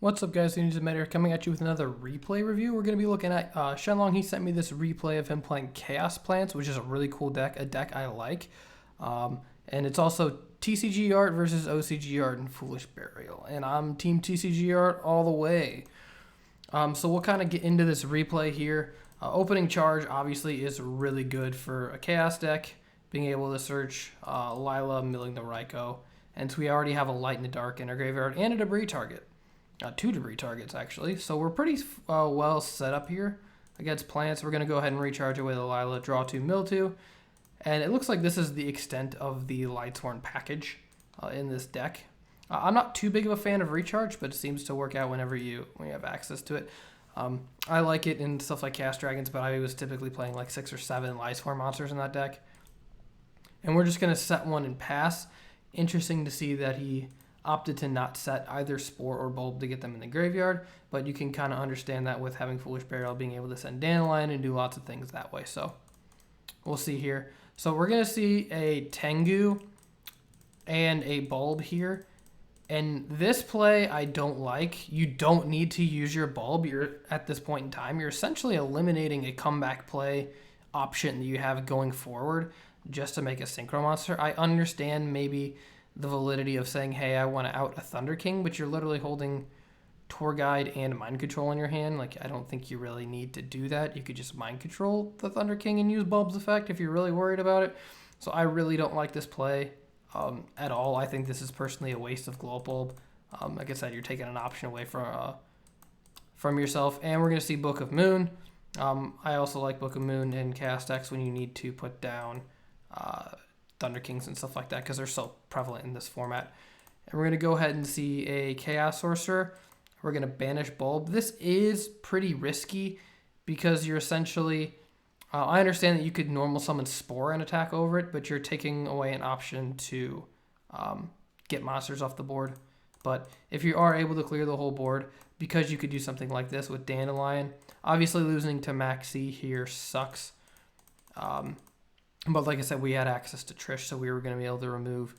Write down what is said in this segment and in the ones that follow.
What's up, guys? WhoNeedsMeta here, coming at you with another replay review. We're going to be looking at Shenlong. He sent me this replay of him playing Chaos Plants, which is a really cool deck, a deck I like. And it's also TCG art versus OCG art and Foolish Burial. And I'm Team TCG art all the way. So we'll kind of get into this replay here. Opening Charge, obviously, is really good for a Chaos deck. Being able to search Lila, milling the Raikou. And so we already have a Light in the Dark in our graveyard and a Debris target. Two debris targets, actually. So we're pretty well set up here against plants. We're going to go ahead and recharge away the Lila, draw 2, mill 2. And it looks like this is the extent of the Lightsworn package in this deck. I'm not too big of a fan of recharge, but it seems to work out when you have access to it. I like it in stuff like Cast Dragons, but I was typically playing like 6 or 7 Lightsworn monsters in that deck. And we're just going to set one and pass. Interesting to see that he opted to not set either Spore or Bulb to get them in the graveyard, but you can kind of understand that with having Foolish Burial, being able to send Dandelion and do lots of things that way. So we'll see here. So we're going to see a Tengu and a Bulb here. And this play I don't like. You don't need to use your Bulb. You're at this point in time, you're essentially eliminating a comeback play option that you have going forward just to make a Synchro monster. I understand maybe the validity of saying, hey, I want to out a Thunder King, but you're literally holding Tour Guide and Mind Control in your hand. Like, I don't think you really need to do that. You could just Mind Control the Thunder King and use Bulb's effect if you're really worried about it. So I really don't like this play at all. I think this is personally a waste of Glow Bulb. Like I said, you're taking an option away from yourself. And we're going to see Book of Moon. I also like Book of Moon in Cast X when you need to put down Thunder Kings and stuff like that because they're so prevalent in this format. And we're going to go ahead and see a Chaos Sorcerer. We're going to banish Bulb. This is pretty risky because you're essentially... I understand that you could normal summon Spore and attack over it, but you're taking away an option to get monsters off the board. But if you are able to clear the whole board, because you could do something like this with Dandelion, obviously losing to Maxi here sucks. But like I said, we had access to Trish, so we were going to be able to remove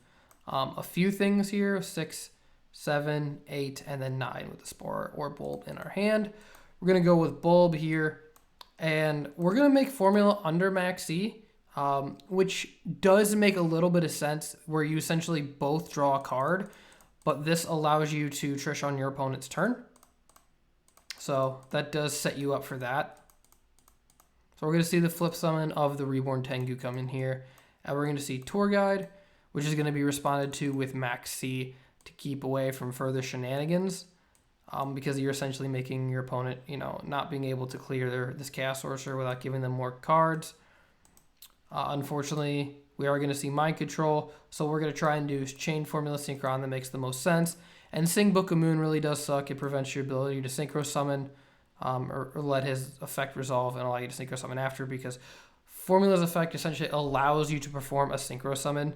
a few things here, 6, 7, 8, and then 9 with the Spore or Bulb in our hand. We're going to go with Bulb here, and we're going to make Formula under Maxi, which does make a little bit of sense, where you essentially both draw a card, but this allows you to Trish on your opponent's turn. So that does set you up for that. So we're going to see the flip summon of the Reborn Tengu come in here. And we're going to see Tour Guide, which is going to be responded to with Max C to keep away from further shenanigans. Because you're essentially making your opponent, not being able to clear this Chaos Sorcerer without giving them more cards. Unfortunately, we are going to see Mind Control. So we're going to try and do Chain Formula Synchron that makes the most sense. And Sing Book of Moon really does suck. It prevents your ability to Synchro Summon. Or let his effect resolve and allow you to Synchro Summon after, because Formula's effect essentially allows you to perform a Synchro Summon.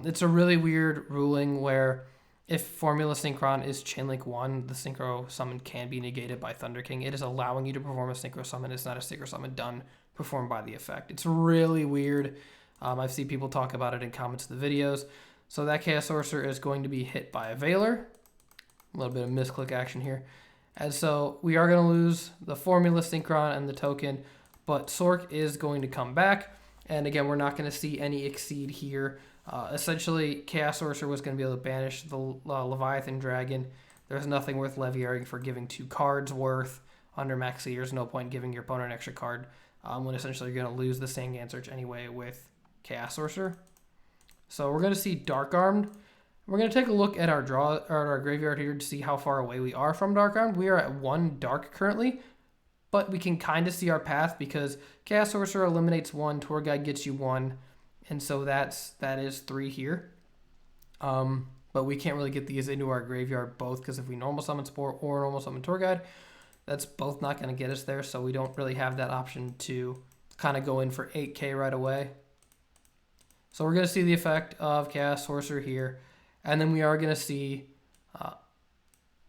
It's a really weird ruling where if Formula Synchron is Chainlink 1, the Synchro Summon can be negated by Thunder King. It is allowing you to perform a Synchro Summon. It's not a Synchro Summon done performed by the effect. It's really weird. I've seen people talk about it in comments of the videos. So that Chaos Sorcerer is going to be hit by a Veiler. A little bit of misclick action here. And so we are going to lose the Formula Synchron and the token, but Sork is going to come back. And again, we're not going to see any Exceed here. Essentially, Chaos Sorcerer was going to be able to banish the Leviathan Dragon. There's nothing worth leviating for giving 2 cards worth under Maxi. There's no point in giving your opponent an extra card when essentially you're going to lose the Sandgan Search anyway with Chaos Sorcerer. So we're going to see Dark Armed. We're going to take a look at our graveyard here to see how far away we are from Dark Armed. We are at 1 dark currently, but we can kind of see our path because Chaos Sorcerer eliminates 1, Tour Guide gets you 1, and so that is 3 here. But we can't really get these into our graveyard both, because if we normal summon Spore or normal summon Tour Guide, that's both not going to get us there, so we don't really have that option to kind of go in for 8k right away. So we're going to see the effect of Chaos Sorcerer here. And then we are going to see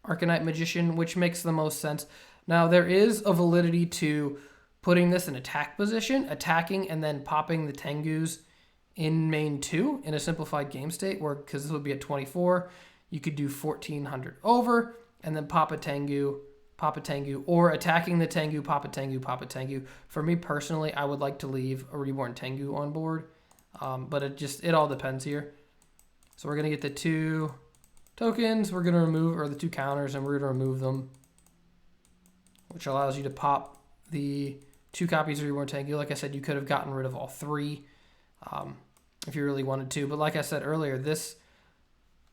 Arcanite Magician, which makes the most sense. Now, there is a validity to putting this in attack position, attacking, and then popping the Tengus in main 2 in a simplified game state, where because this would be at 24, you could do 1400 over, and then pop a Tengu, or attacking the Tengu, pop a Tengu, pop a Tengu. For me personally, I would like to leave a Reborn Tengu on board, but it all depends here. So we're going to get the 2 tokens, we're going to remove, or the 2 counters, and we're going to remove them, which allows you to pop the 2 copies of Reborn Tengu. Like I said, you could have gotten rid of all 3 if you really wanted to. But like I said earlier,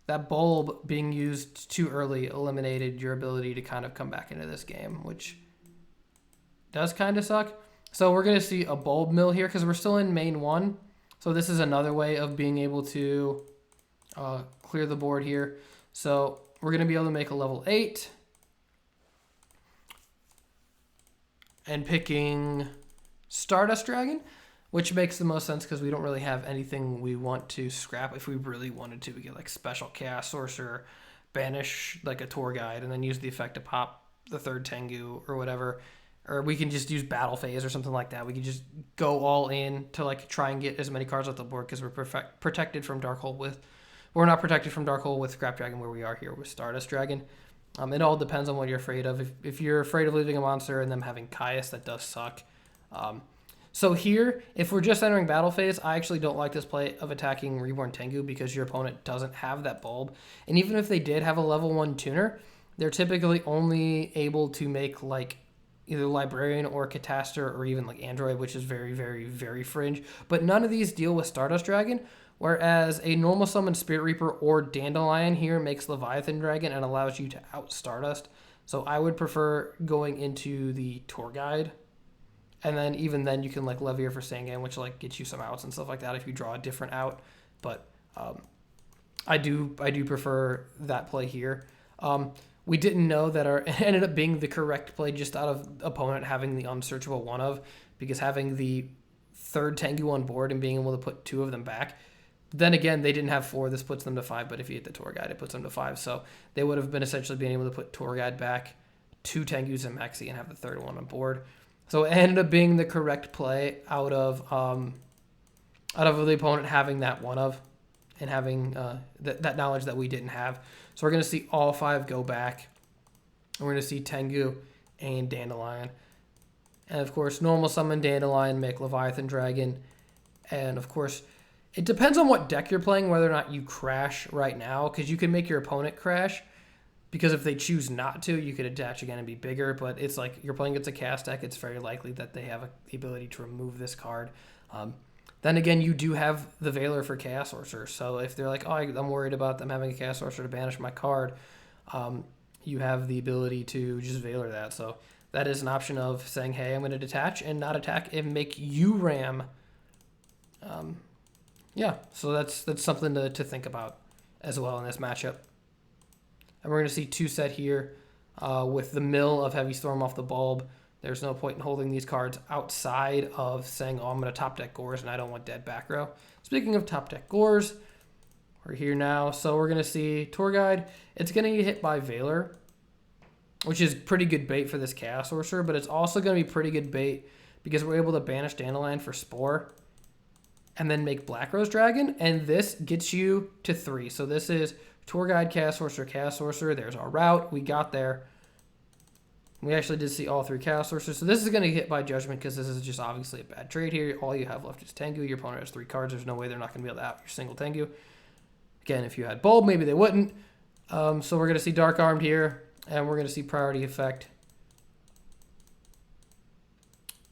that bulb being used too early eliminated your ability to kind of come back into this game, which does kind of suck. So we're going to see a bulb mill here because we're still in main 1. So this is another way of being able to clear the board here. So we're going to be able to make a level 8. And picking Stardust Dragon, which makes the most sense because we don't really have anything we want to scrap. If we really wanted to, we get like Special Chaos Sorcerer, banish like a tour guide, and then use the effect to pop the 3rd Tengu or whatever. Or we can just use Battle Phase or something like that. We can just go all in to like try and get as many cards off the board because we're protected from Dark Hole with... We're not protected from Dark Hole with Scrap Dragon where we are here with Stardust Dragon. It all depends on what you're afraid of. If you're afraid of losing a monster and them having Caius, that does suck. So here, if we're just entering battle phase, I actually don't like this play of attacking Reborn Tengu because your opponent doesn't have that bulb. And even if they did have a level 1 tuner, they're typically only able to make like either Librarian or Catastor or even like Android, which is very, very, very fringe. But none of these deal with Stardust Dragon, whereas a normal summon Spirit Reaper or Dandelion here makes Leviathan Dragon and allows you to out Stardust. So I would prefer going into the Tour Guide. And then even then you can like Levier for Sangan, which like gets you some outs and stuff like that if you draw a different out. But I do prefer that play here. We didn't know that it ended up being the correct play just out of opponent having the unsearchable one of, because having the 3rd Tengu on board and being able to put 2 of them back. Then again, they didn't have 4. This puts them to 5, but if you hit the Tour Guide, it puts them to 5. So they would have been essentially being able to put Tour Guide back, 2 Tengus and Maxi, and have the 3rd one on board. So it ended up being the correct play out of the opponent having that one of and having that knowledge that we didn't have. So we're going to see all 5 go back. And we're going to see Tengu and Dandelion. And of course, normal summon Dandelion, make Leviathan Dragon. And of course, it depends on what deck you're playing, whether or not you crash right now, because you can make your opponent crash. Because if they choose not to, you could attach again and be bigger. But it's like you're playing against a cast deck. It's very likely that they have the ability to remove this card. Then again, you do have the Veiler for Chaos Sorcerer. So if they're like, oh, I'm worried about them having a Chaos Sorcerer to banish my card, you have the ability to just Veiler that. So that is an option of saying, hey, I'm going to detach and not attack and make you ram. Yeah, so that's something to think about as well in this matchup. And we're going to see 2 set here with the mill of Heavy Storm off the bulb. There's no point in holding these cards outside of saying, oh, I'm going to top deck Gores and I don't want dead back row. Speaking of top deck Gores, we're here now. So we're going to see Tour Guide. It's going to get hit by Veiler, which is pretty good bait for this Chaos Sorcerer, but it's also going to be pretty good bait because we're able to banish Dandelion for Spore and then make Black Rose Dragon, and this gets you to 3. So this is Tour Guide, Chaos Sorcerer. There's our route. We got there. We actually did see all 3 Chaos Sorcerers. So this is going to get hit by Judgment because this is just obviously a bad trade here. All you have left is Tengu. Your opponent has 3 cards. There's no way they're not going to be able to out your single Tengu. Again, if you had Bulb, maybe they wouldn't. So we're going to see Dark Armed here, and we're going to see Priority Effect.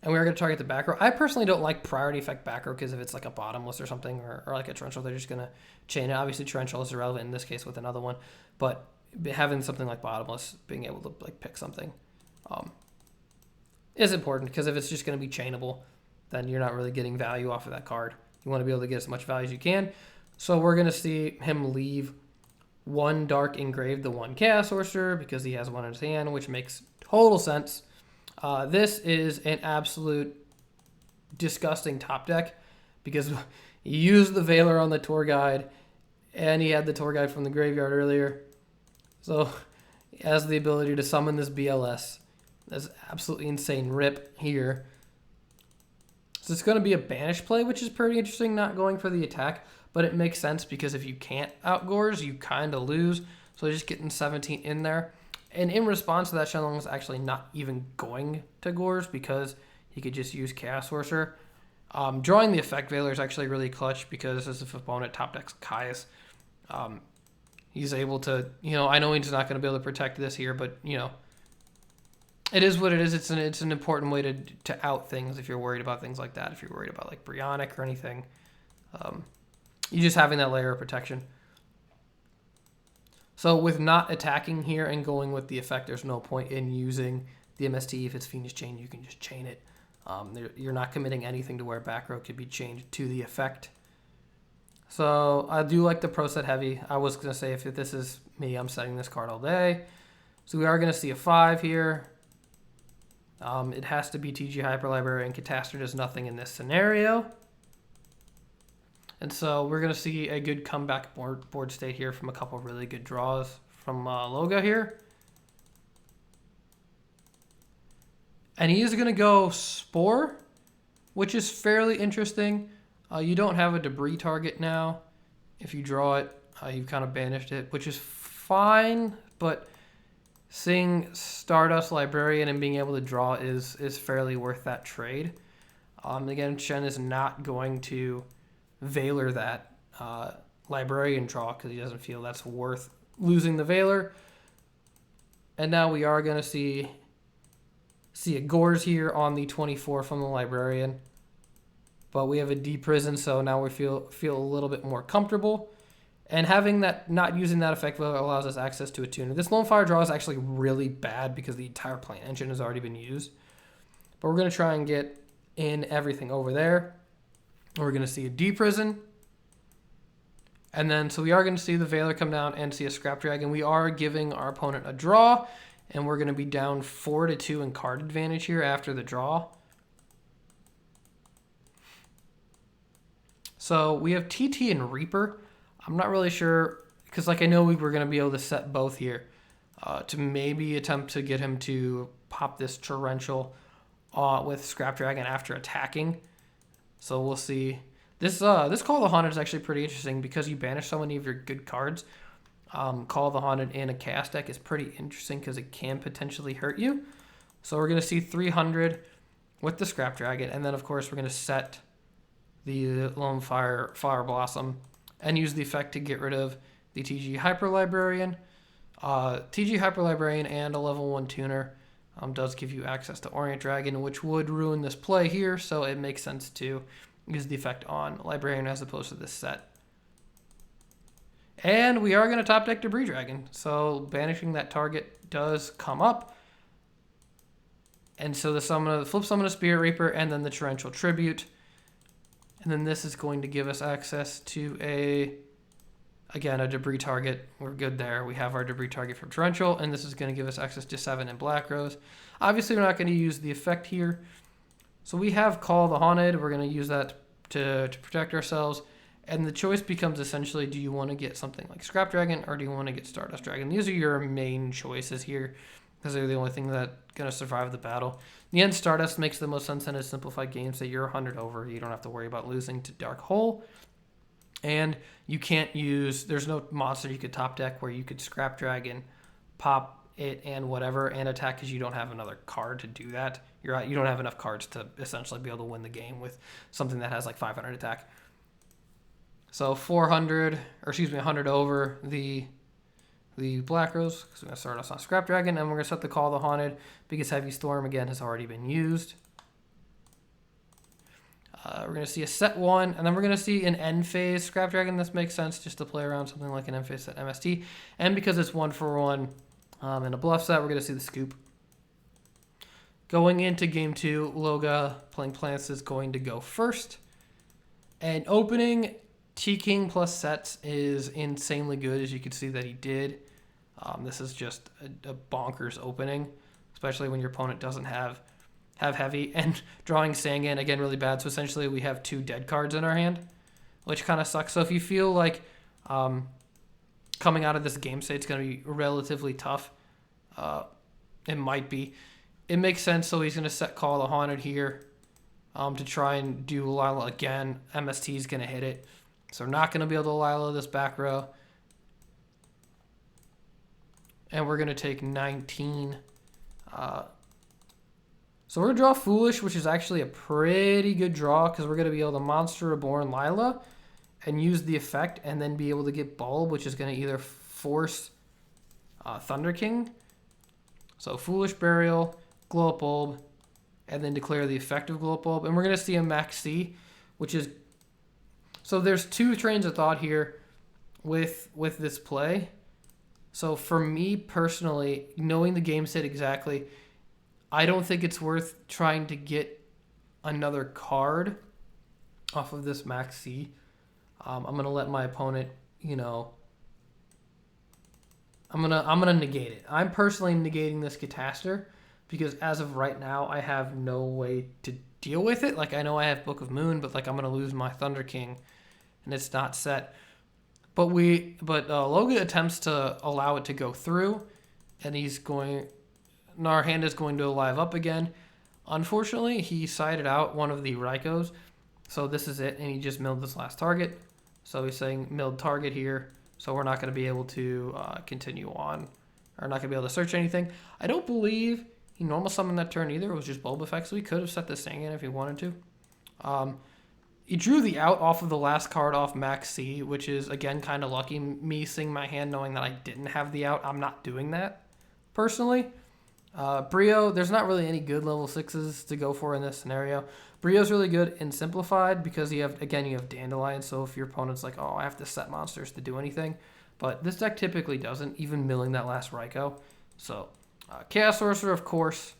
And we're going to target the back row. I personally don't like Priority Effect back row because if it's like a Bottomless or something, or like a Torrential, they're just going to chain it. Obviously, Torrential is irrelevant in this case with another one. But having something like Bottomless, being able to like pick something, is important because if it's just going to be chainable, then you're not really getting value off of that card. You want to be able to get as much value as you can. So we're going to see him leave 1 Dark Engraved, the 1 Chaos Sorcerer, because he has 1 in his hand, which makes total sense. This is an absolute disgusting top deck because he used the Veiler on the Tour Guide, and he had the Tour Guide from the graveyard earlier. So he has the ability to summon this BLS. That's absolutely insane rip here. So it's going to be a banish play, which is pretty interesting, not going for the attack, but it makes sense because if you can't outgores, you kind of lose. So just getting 17 in there. And in response to that, Shenlong is actually not even going to Gores because he could just use Chaos Sorcerer. Drawing the Effect Veiler is actually really clutch because as if opponent top decks Kai's, he's able to, I know he's not going to be able to protect this here, but, it is what it is. It's an important way to out things if you're worried about things like that. If you're worried about like Brionic or anything, you just having that layer of protection. So with not attacking here and going with the effect, there's no point in using the MST. If it's Fiendish Chain, you can just chain it. You're not committing anything to where back row could be changed to the effect. So I do like the pro set heavy. I was going to say if this is me, I'm setting this card all day. So we are going to see a 5 here. It has to be TG Hyper Library, and Catastor does nothing in this scenario. And so we're going to see a good comeback board state here from a couple really good draws from Loga here. And he is going to go Spore, which is fairly interesting. You don't have a debris target now. If you draw it, you've kind of banished it, which is fine, but seeing Stardust Librarian and being able to draw is fairly worth that trade. Again, Shen is not going to Veiler that Librarian draw because he doesn't feel that's worth losing the Veiler. And now we are going to see a Gores here on the 24 from the Librarian. But we have a D Prison, so now we feel a little bit more comfortable. And having that, not using that effect allows us access to a tuner. This Lone Fire draw is actually really bad because the entire plant engine has already been used. But we're going to try and get in everything over there. We're going to see a D Prison. And then, so we are going to see the Veiler come down and see a Scrap Dragon. We are giving our opponent a draw. And we're going to be down 4-2 in card advantage here after the draw. So we have TT and Reaper. I'm not really sure, because I know we were going to be able to set both here to maybe attempt to get him to pop this Torrential with Scrap Dragon after attacking. So we'll see. This Call of the Haunted is actually pretty interesting because you banish so many of your good cards. Call of the Haunted in a Chaos deck is pretty interesting because it can potentially hurt you. So we're going to see 300 with the Scrap Dragon, and then of course we're going to set the Lone Fire Blossom and use the effect to get rid of the TG Hyper Librarian. TG Hyper Librarian and a level 1 tuner does give you access to Orient Dragon, which would ruin this play here, so it makes sense to use the effect on Librarian as opposed to this set. And we are going to top deck Debris Dragon, so banishing that target does come up. And so the flip summon a Spirit Reaper and then the Torrential Tribute. And then this is going to give us access to a debris target. We're good there. We have our debris target from Torrential, and this is going to give us access to 7 in Black Rose. Obviously, we're not going to use the effect here. So we have Call of the Haunted. We're going to use that to protect ourselves. And the choice becomes essentially, do you want to get something like Scrap Dragon or do you want to get Stardust Dragon? These are your main choices here because they're the only thing that's going to survive the battle. In the end, Stardust makes the most sense in a simplified game. Say you're 100 over. You don't have to worry about losing to Dark Hole. And you can't use, there's no monster you could top deck where you could Scrap Dragon, pop it and whatever, and attack because you don't have another card to do that. You don't have enough cards to essentially be able to win the game with something that has like 500 attack. So 100 over the Black Rose, because we're going to start us on Scrap Dragon, and we're going to set the Call of the Haunted because Heavy Storm, again, has already been used. We're going to see a set 1, and then we're going to see an end phase Scrap Dragon. This makes sense just to play around something like an end phase set MST. And because it's 1-for-1 in a bluff set, we're going to see the Scoop. Going into Game 2, Loga playing plants is going to go first. And opening T-King plus sets is insanely good, as you can see that he did. This is just a bonkers opening, especially when your opponent doesn't have heavy. And drawing Sangan, again, really bad. So essentially we have 2 dead cards in our hand, which kind of sucks. So if you feel like coming out of this game state is going to be relatively tough, it might be. It makes sense. So he's going to set Call of the Haunted here to try and do Lila again. MST is going to hit it. So we're not going to be able to Lila this back row. and we're going to take 19. So we're going to draw Foolish, which is actually a pretty good draw because we're going to be able to Monster Reborn Lila and use the effect and then be able to get Bulb, which is going to either force Thunder King. So Foolish Burial, Glow Up Bulb, and then declare the effect of Glow Up Bulb. And we're going to see a Max C, which is... So there's two trains of thought here with this play. So for me personally, knowing the game state exactly, I don't think it's worth trying to get another card off of this Max C. I'm gonna let my opponent, I'm gonna negate it. I'm personally negating this Catastor because as of right now, I have no way to deal with it. Like I know I have Book of Moon, but like I'm gonna lose my Thunder King, and it's not set. But Logan attempts to allow it to go through, and our hand is going to Alive Up again. Unfortunately, he sided out one of the Raikos, so this is it, and he just milled this last target. So he's saying milled target here, so we're not going to be able to continue on, or not going to be able to search anything. I don't believe he normal summoned that turn either. It was just Bulb effect, so he could have set this thing in if he wanted to. He drew the out off of the last card off Max C, which is, again, kind of lucky. Me seeing my hand knowing that I didn't have the out, I'm not doing that, personally. Brio, there's not really any good level 6s to go for in this scenario. Brio's really good in Simplified because you have Dandelion, so if your opponent's like, oh, I have to set monsters to do anything. But this deck typically doesn't, even milling that last Raiko. So, Chaos Sorcerer, of course,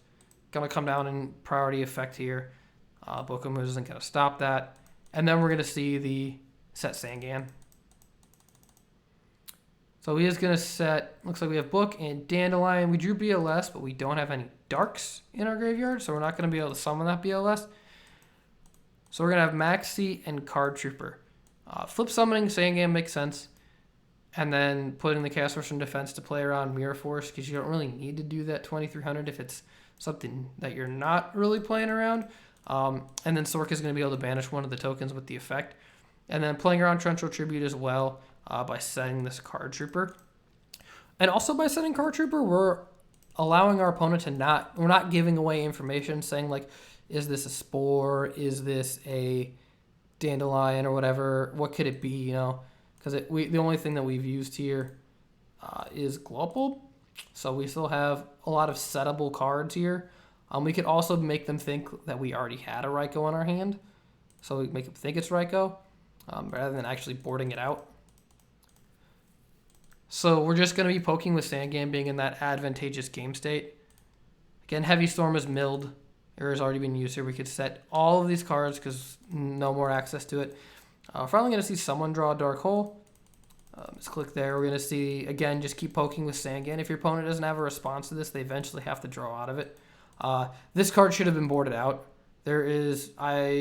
going to come down in priority effect here. Book of Moon isn't going to stop that. And then we're going to see the set Sangan. So he is going to set, looks like we have Book and Dandelion. We drew BLS, but we don't have any Darks in our graveyard, so we're not going to be able to summon that BLS. So we're going to have Maxi and Card Trooper. Flip summoning Sangan makes sense. And then putting the Chaos Force in defense to play around Mirror Force, because you don't really need to do that 2300 if it's something that you're not really playing around. And then Sork is going to be able to banish one of the tokens with the effect. And then playing around Torrential Tribute as well. By setting this Card Trooper. And also by setting Card Trooper, we're allowing our opponent to we're not giving away information saying like, is this a Spore? Is this a Dandelion or whatever? What could it be, Because the only thing that we've used here is Glow Up Bulb. So we still have a lot of settable cards here. We could also make them think that we already had a Raiko in our hand. So we make them think it's Raiko rather than actually boarding it out. So we're just going to be poking with Sangan being in that advantageous game state. Again, Heavy Storm is milled, or has already been used here. We could set all of these cards because no more access to it. We're finally going to see someone draw a Dark Hole. Let's click there. We're going to see, again, just keep poking with Sangan. If your opponent doesn't have a response to this, they eventually have to draw out of it. This card should have been boarded out. There is, not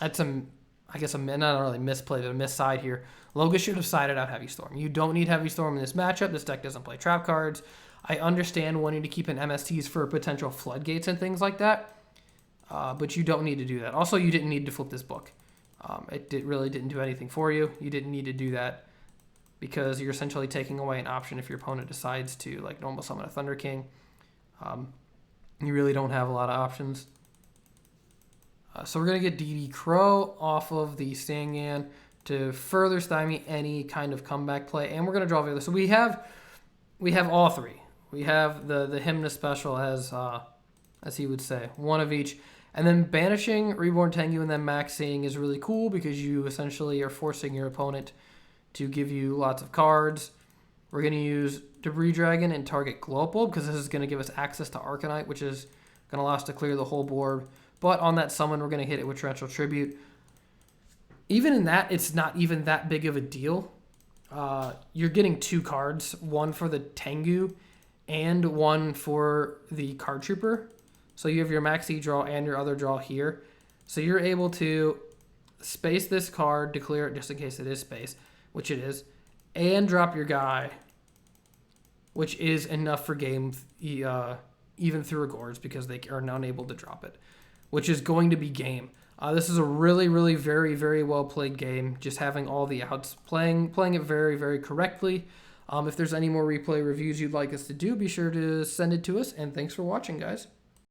really misplay, but a miss side here. Logan should have sided out Heavy Storm. You don't need Heavy Storm in this matchup. This deck doesn't play trap cards. I understand wanting to keep in MSTs for potential floodgates and things like that, but you don't need to do that. Also, you didn't need to flip this book. It really didn't do anything for you. You didn't need to do that because you're essentially taking away an option if your opponent decides to like normal summon a Thunder King. You really don't have a lot of options. So we're going to get DD Crow off of the Sangan to further stymie any kind of comeback play. And we're going to draw the other. So we have all three. We have the Hymna special as he would say, one of each. And then banishing Reborn Tengu and then maxing is really cool because you essentially are forcing your opponent to give you lots of cards. We're going to use Debris Dragon and target Glow Up Bulb because this is going to give us access to Arcanite, which is going to allow us to clear the whole board. But on that summon, we're going to hit it with Torrential Tribute. Even in that, it's not even that big of a deal. You're getting two cards, one for the Tengu and one for the Card Trooper. So you have your Maxi draw and your other draw here. So you're able to space this card, declare it just in case it is space, which it is, and drop your guy, which is enough for game even through Regards because they are unable to drop it, which is going to be game. This is a really, really very, very well played game. Just having all the outs, playing it very, very correctly. If there's any more replay reviews you'd like us to do, be sure to send it to us. And thanks for watching, guys.